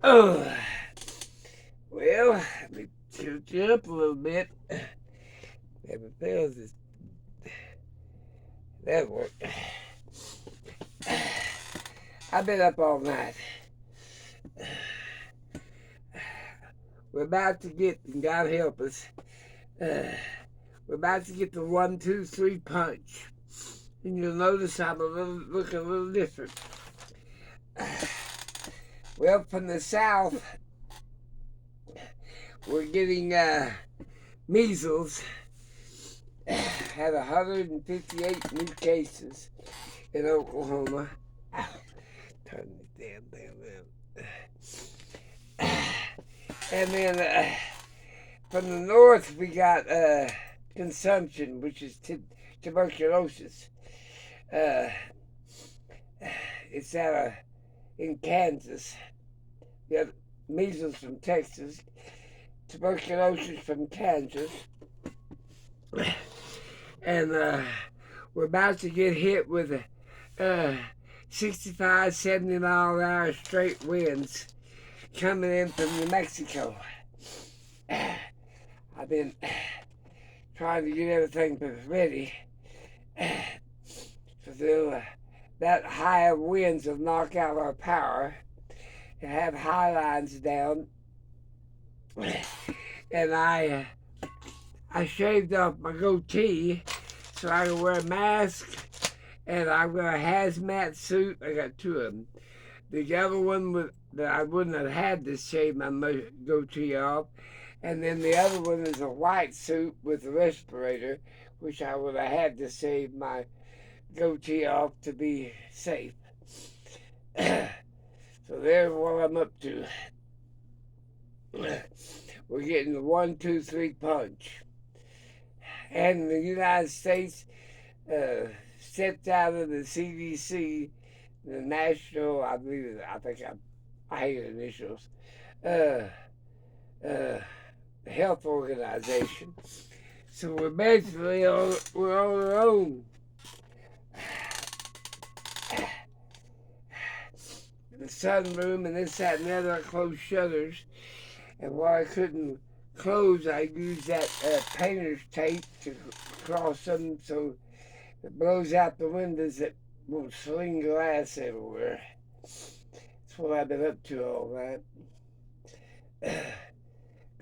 Oh, well, let me tilt you up a little bit. Never fails this. That worked. I've been up all night. We're about to get, and God help us, we're about to get the 1, 2, 3 punch. And you'll notice I'm looking a little different. Well, from the south, we're getting measles. Had 158 new cases in Oklahoma. Ow, turn the damn thing down. And then from the north, we got consumption, which is tuberculosis. It's in Kansas. We got measles from Texas, tuberculosis from Kansas, and we're about to get hit with 65, 70 mile an hour straight winds coming in from New Mexico. I've been trying to get everything ready. So that high of winds will knock out our power and have high lines down. And I shaved off my goatee so I can wear a mask, and I've got a hazmat suit. I got two of them. The other one that I wouldn't have had to shave my goatee off, and then the other one is a white suit with a respirator, which I would have had to shave my goatee off to be safe. So there's what I'm up to. We're getting the 1, 2, 3 punch. And the United States stepped out of the CDC, the National, I hate initials, health organization. So we're basically we're on our own. The sunroom and this, that, and the other, I closed shutters. And while I couldn't close, I used that painter's tape to cross them so it blows out the windows that won't sling glass everywhere. That's what I've been up to all night.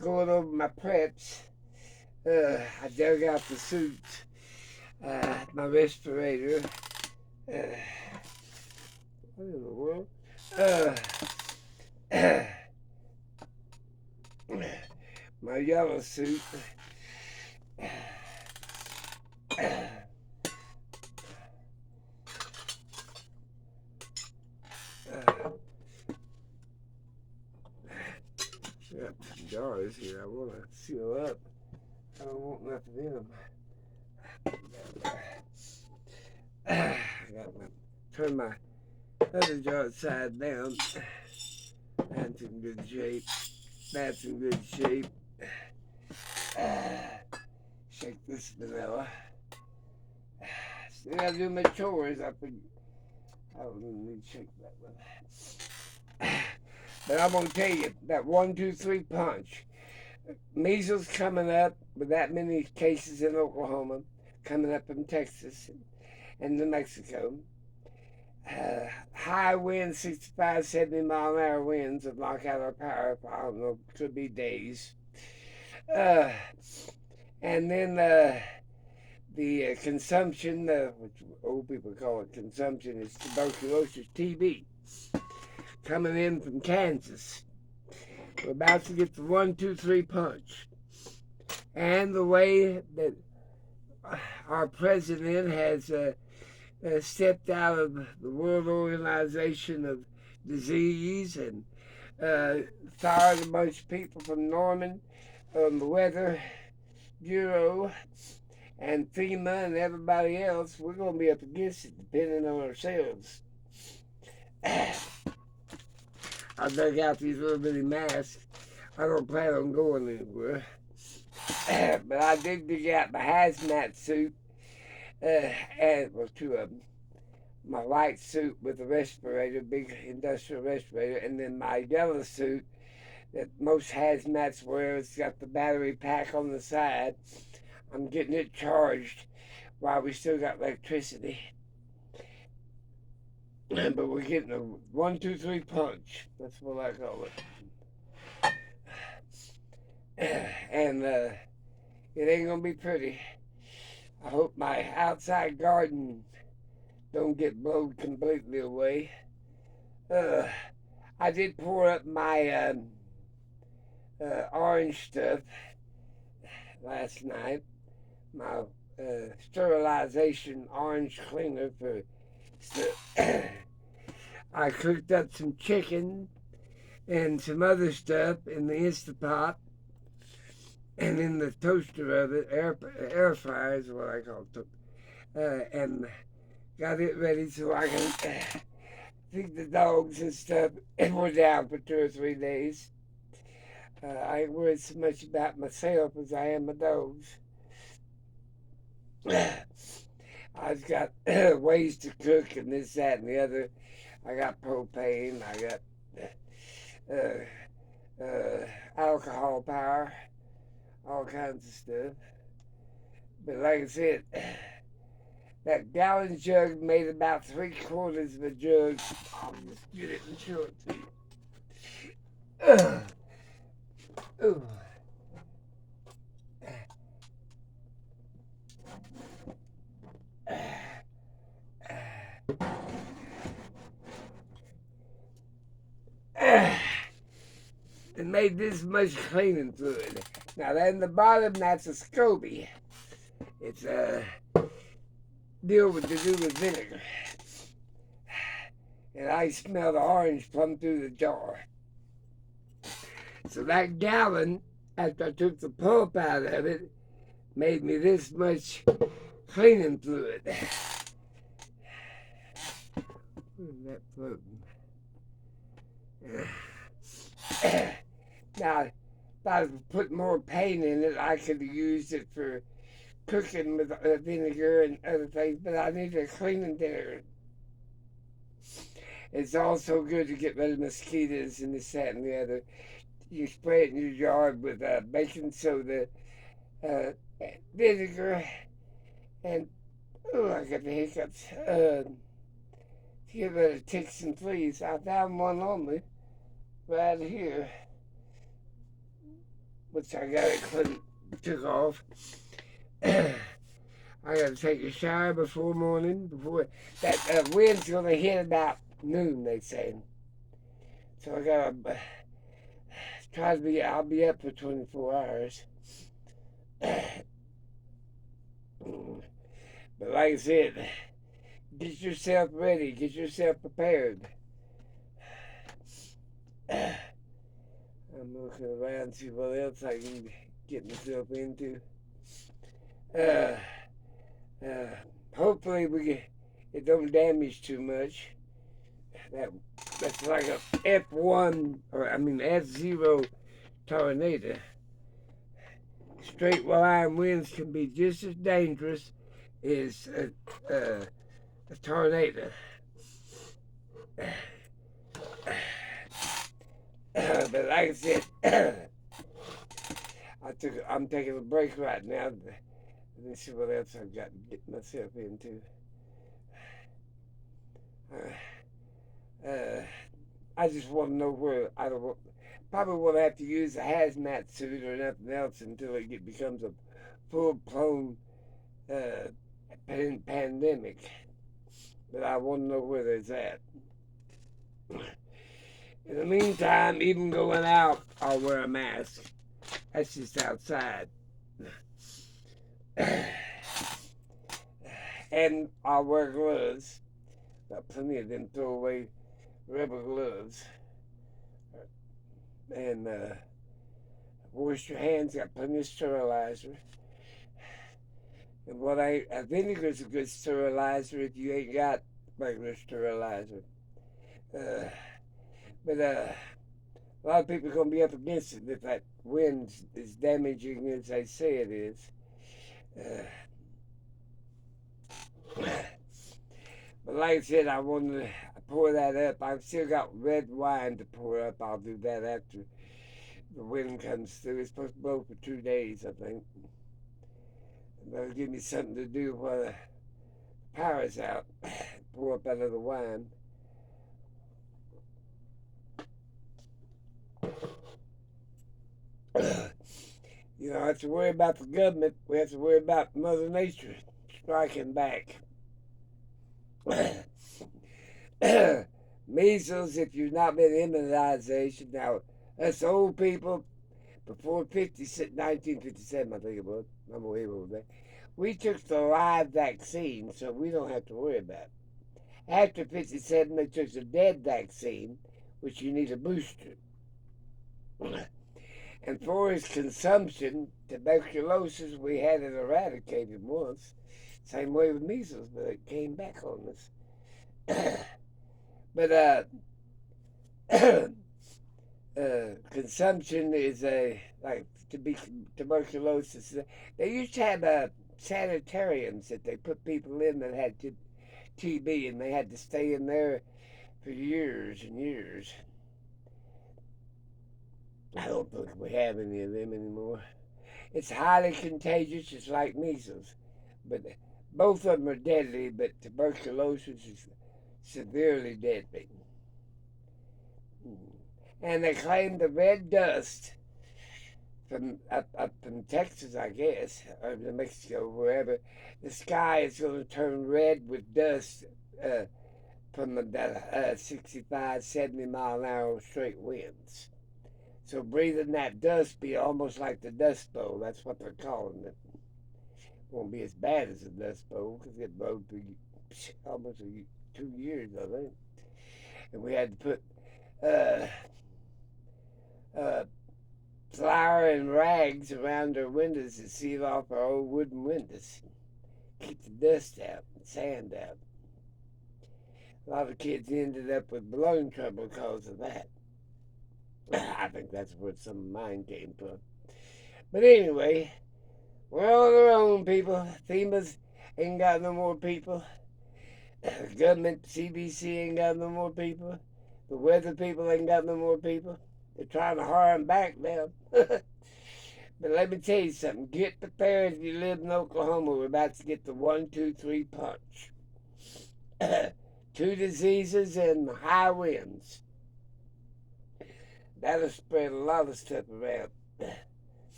Going over my preps, I dug out the suits, my respirator. What in the world? My yellow suit. Got some jars here I want to seal up. I don't want nothing in them. Turn my other jar upside down. That's in good shape. That's in good shape. Shake this vanilla. Still gotta do my chores. I don't even need to shake that one. But I'm gonna tell you that 1, 2, 3 punch. Measles coming up with that many cases in Oklahoma, coming up in Texas and New Mexico. High winds, 65, 70 mile an hour winds that knock out our power. I don't know, could be days. And then the consumption, which old people call it consumption, is tuberculosis, TB, coming in from Kansas. We're about to get the 1, 2, 3 punch. And the way that our president has stepped out of the World Organization of Disease and fired a bunch of people from Norman on the Weather Bureau and FEMA and everybody else, we're going to be up against it depending on ourselves. I dug out these little bitty masks. I don't plan on going anywhere. But I did dig out my hazmat suit, and well, two of them. my white suit with a respirator, big industrial respirator, and then my yellow suit that most hazmats wear. It's got the battery pack on the side. I'm getting it charged while we still got electricity. But we're getting a 1, 2, 3 punch. That's what I call it. And it ain't gonna be pretty. I hope my outside garden don't get blown completely away. I did pour up my orange stuff last night. My sterilization orange cleaner for stuff. I cooked up some chicken and some other stuff in the Instapot and in the toaster oven, air fryer is what I call it, and got it ready so I can feed the dogs and stuff. And we're down for 2 or 3 days. I ain't worried so much about myself as I am my dogs. I've got ways to cook and this, that, and the other. I got propane. I got alcohol power, all kinds of stuff. But like I said, that gallon jug made about 3/4 of a jug. I'll just get it and show it to you. It made this much cleaning fluid. Now, then the bottom, that's a SCOBY. It's a deal to do with vinegar. And I smell the orange plumb through the jar. So that gallon, after I took the pulp out of it, made me this much cleaning fluid. Where's that floating? Now, if I put more paint in it, I could have used it for cooking with vinegar and other things, but I need a cleaning vinegar. It's also good to get rid of mosquitoes and this, that, and the other. You spray it in your yard with baking soda, vinegar, and, oh, I got the hiccups. To get rid of ticks and fleas. I found one on me right here, which I got it clean, took off. I got to take a shower before morning. Before that wind's gonna hit about noon, they say. So I gotta try to be. I'll be up for 24 hours. But like I said, get yourself ready. Get yourself prepared. I'm looking around to see what else I can get myself into. Hopefully it don't damage too much. That's like a F1 or F0 tornado. Straight line winds can be just as dangerous as a tornado. But like I said, I'm taking a break right now. Let me see what else I've got to get myself into. I just want to know where probably won't have to use a hazmat suit or nothing else until it becomes a full-blown pandemic. But I want to know where there's at. In the meantime, even going out, I'll wear a mask. That's just outside. And I'll wear gloves. Got plenty of them throwaway rubber gloves. And wash your hands. Got plenty of sterilizer. And vinegar's a good sterilizer if you ain't got regular sterilizer. But a lot of people are going to be up against it if that wind is damaging as they say it is. But like I said, I want to pour that up. I've still got red wine to pour up. I'll do that after the wind comes through. It's supposed to blow for 2 days, I think. And that'll give me something to do while the power's out. Pour up out of the wine. You don't have to worry about the government. We have to worry about Mother Nature striking back. Measles, if you've not been immunization, now us old people before 1957, I think it was. I'm way over that. We took the live vaccine, so we don't have to worry about it. After 57, they took the dead vaccine, which you need a booster. And for its consumption, tuberculosis, we had it eradicated once. Same way with measles, but it came back on us. But consumption is like tuberculosis. They used to have sanitariums that they put people in that had TB, and they had to stay in there for years and years. I don't think we have any of them anymore. It's highly contagious, just like measles, but both of them are deadly. But tuberculosis is severely deadly. And they claim the red dust from up from Texas, I guess, or New Mexico, wherever, the sky is going to turn red with dust from about 65, 70 mile an hour straight winds. So breathing that dust be almost like the Dust Bowl. That's what they're calling it. Won't be as bad as the Dust Bowl because it blowed for almost 2 years, I think. And we had to put flour and rags around our windows to seal off our old wooden windows. Keep the dust out, and sand out. A lot of kids ended up with lung trouble because of that. I think that's where some of mine came from. But anyway, we're on our own, people. FEMA's ain't got no more people. The government, CDC ain't got no more people. The weather people ain't got no more people. They're trying to hire them back now. But let me tell you something. Get prepared if you live in Oklahoma. We're about to get the 1, 2, 3 punch. 2 diseases and high winds. That'll spread a lot of stuff around.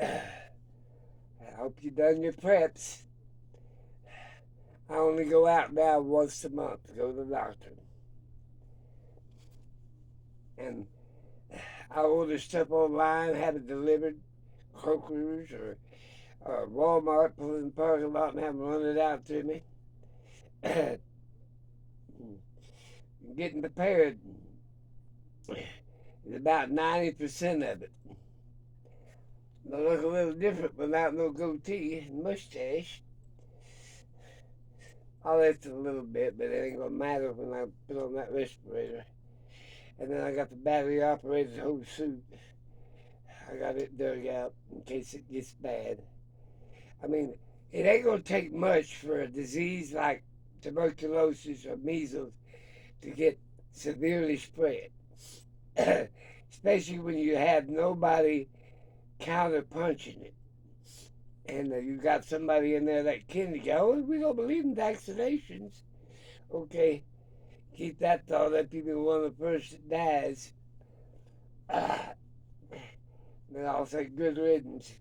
I hope you done your preps. I only go out now once a month to go to the doctor. And I order stuff online, have it delivered, Kroger's or Walmart, pull in the parking lot and have them run it out to me. Getting prepared is about 90% of it. I look a little different without no goatee and mustache. I'll lift it a little bit, but it ain't gonna matter when I put on that respirator. And then I got the battery operated whole suit. I got it dug out in case it gets bad. I mean, it ain't gonna take much for a disease like tuberculosis or measles to get severely spread. Especially when you have nobody counter-punching it. And you got somebody in there that can go, oh, we don't believe in vaccinations. Okay, keep that thought up. You'll be one of the first that dies. Then I'll say good riddance.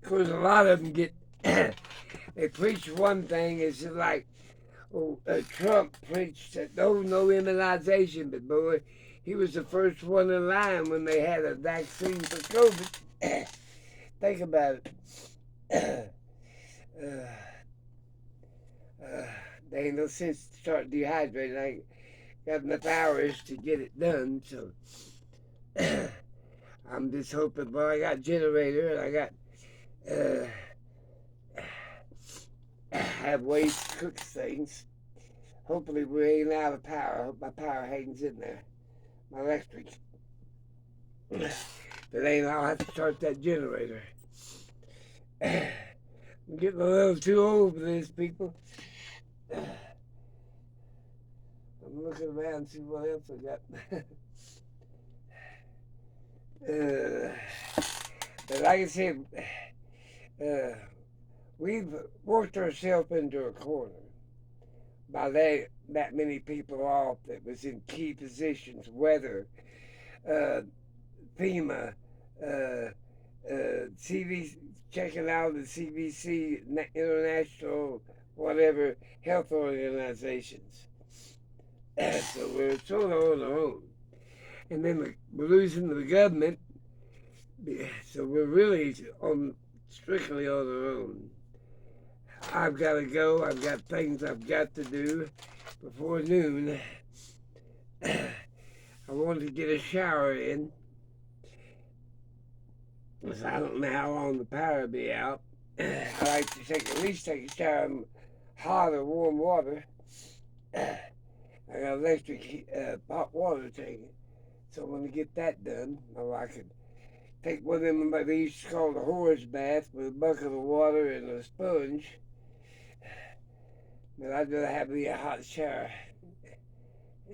Because a lot of them get, they preach one thing, it's like, Trump preached that no immunization, but boy, he was the first one in line when they had a vaccine for COVID. Think about it. There ain't no sense to start dehydrating. I ain't got enough hours to get it done, so I'm just hoping. Well, I got a generator and I got have ways to cook things. Hopefully we ain't out of power. I hope my power hangs in there. My electric. If it ain't, I'll have to start that generator. I'm getting a little too old for this, people. I'm looking around and see what else I got. But like I said, we've worked ourselves into a corner by that many people off that was in key positions, weather, FEMA, CDC, checking out the CDC, international, whatever, health organizations. So we're sort of on our own. And then we're losing the government, so we're really strictly on our own. I've got to go. I've got things I've got to do before noon. I wanted to get a shower in, because I don't know how long the power will be out. I like to at least take a shower in hot or warm water. I got electric hot water tank, so I want to get that done. Or I could take one of them they used to call the horse bath with a bucket of water and a sponge. But I'd rather have a hot shower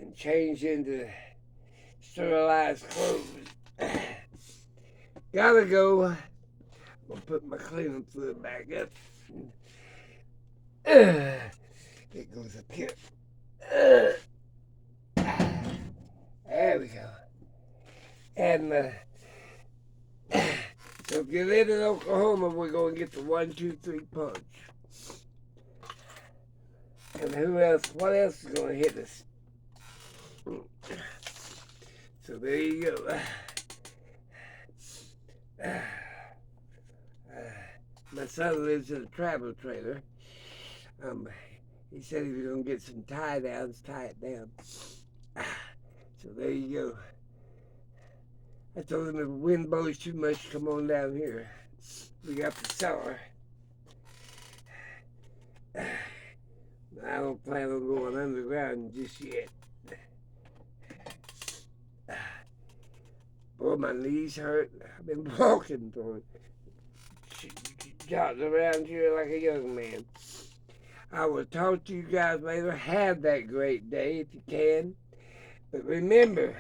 and change into sterilized clothes. Gotta go. I'll put my cleaning fluid back up. It goes up here. There we go. And so if you live in Oklahoma, we're going to get the 1, 2, 3 punch. And who else? What else is going to hit us? So there you go. My son lives in a travel trailer. He said he was going to get some tie downs, tie it down. So there you go. I told him if the wind blows too much, come on down here. We got the cellar. I don't plan on going underground just yet. Boy, my knees hurt. I've been walking for jotting around here like a young man. I will talk to you guys later. Have that great day if you can. But remember,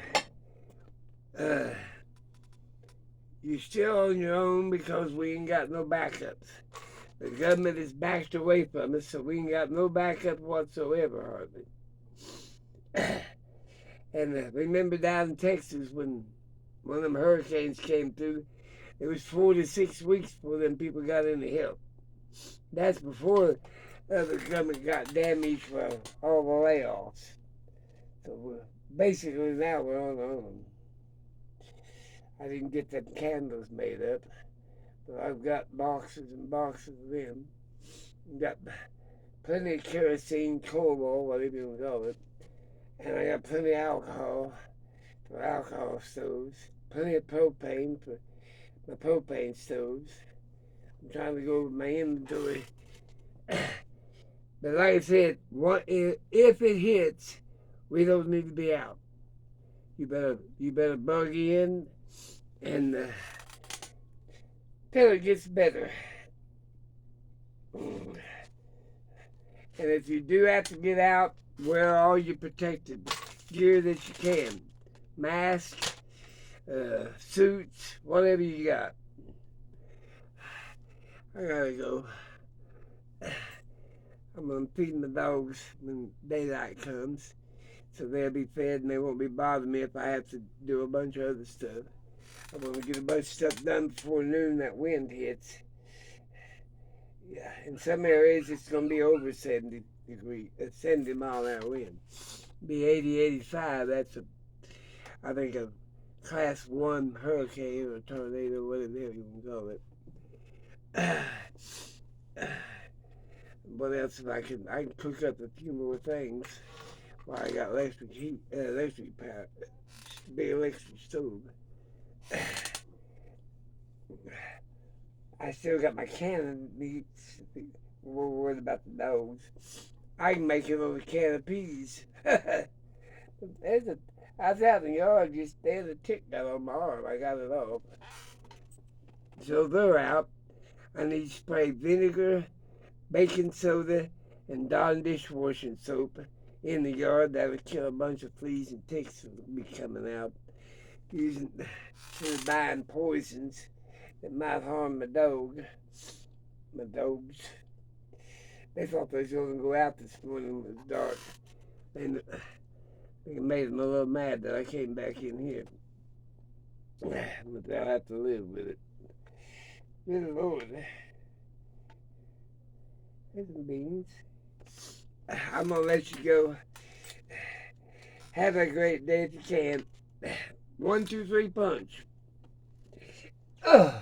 you're still on your own because we ain't got no backups. The government is backed away from us, so we ain't got no backup whatsoever, hardly. And remember down in Texas when one of them hurricanes came through, it was 4 to 6 weeks before them people got any help. That's before the government got damaged for all the layoffs. So basically now we're on our own. I didn't get them candles made up, but I've got boxes and boxes of them. I've got plenty of kerosene, coal oil, whatever you want to call it. And I got plenty of alcohol for alcohol stoves. Plenty of propane for my propane stoves. I'm trying to go over my inventory. But like I said, if it hits, we don't need to be out. You better bug in and till it gets better. And if you do have to get out, wear all your protective gear that you can. Masks, suits, whatever you got. I gotta go. I'm gonna feed my dogs when daylight comes, so they'll be fed and they won't be bothering me if I have to do a bunch of other stuff. I'm gonna get a bunch of stuff done before noon that wind hits. Yeah, in some areas it's gonna be over 70 degrees, 70 mile an hour wind. Be 80, 85. That's I think a class 1 hurricane or tornado, whatever you can call it. What else if I can cook up a few more things while I got electric power, big electric stove. I still got my can of meats. We're worried about the dogs. I can make a little can of peas. I was out in the yard just there's a tick got on my arm. I got it off. So they're out. I need to spray vinegar, baking soda, and Dawn dishwashing soap in the yard that would kill a bunch of fleas and ticks that would be coming out, using buying poisons that might harm my dogs. They thought they was going to go out this morning when it was dark, and it made them a little mad that I came back in here. But they'll have to live with it. Good Lord. There's some beans. I'm going to let you go. Have a great day if you can. 1, 2, 3, punch. Ugh.